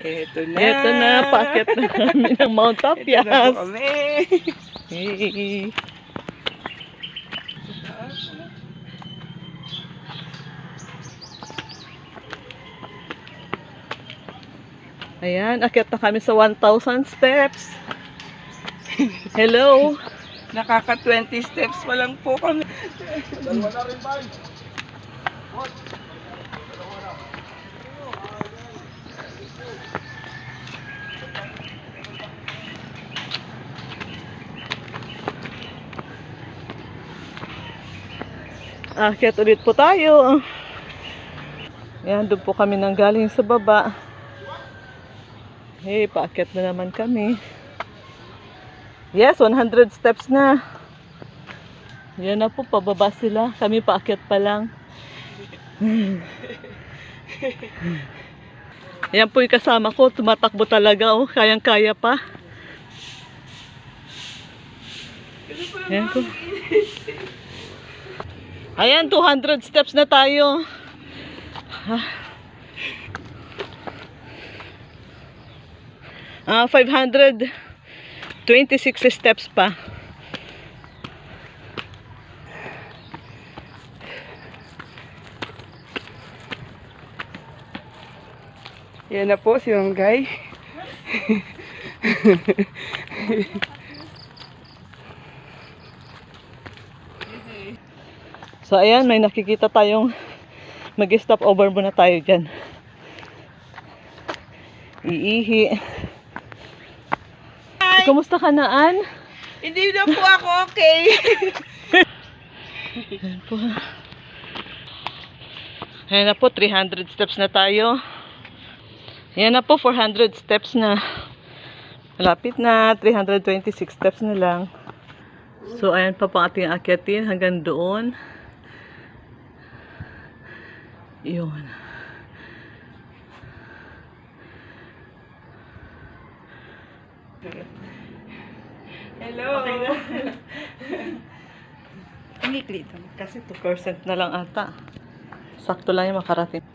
Ito na, paakyat na kami ng Mount Tapias. Ito na po kami. Hey. Ayan, akyat na kami sa 1,000 steps. Hello. Nakaka 20 steps pa lang po kami. Akyat ulit po tayo. Ayan, doon po kami nang galing sa baba. Hey, paakyat na naman kami. Yes, 100 steps na. Yan na po, pababa sila. Kami paakyat pa lang. Ayan po yung kasama ko. Tumatakbo talaga. Oh, kayang-kaya pa. Ayan po. Ayan, 200 steps na tayo. 526 steps pa. Yan na po si Ronggay. So ayan, may nakikita tayong mag-stop over muna tayo dyan. Iihi. Hi! Kumusta ka na, Ann? Hindi na po ako okay. Ayan po. Ayan na po, 300 steps na tayo. Ayan na po, 400 steps na. Malapit na, 326 steps na lang. So ayan pa pang ating akyatin hanggang doon. Yun. Hello. Okay na. Ingikli ito. Kasi 2% na lang ata. Sakto lang yung makarating.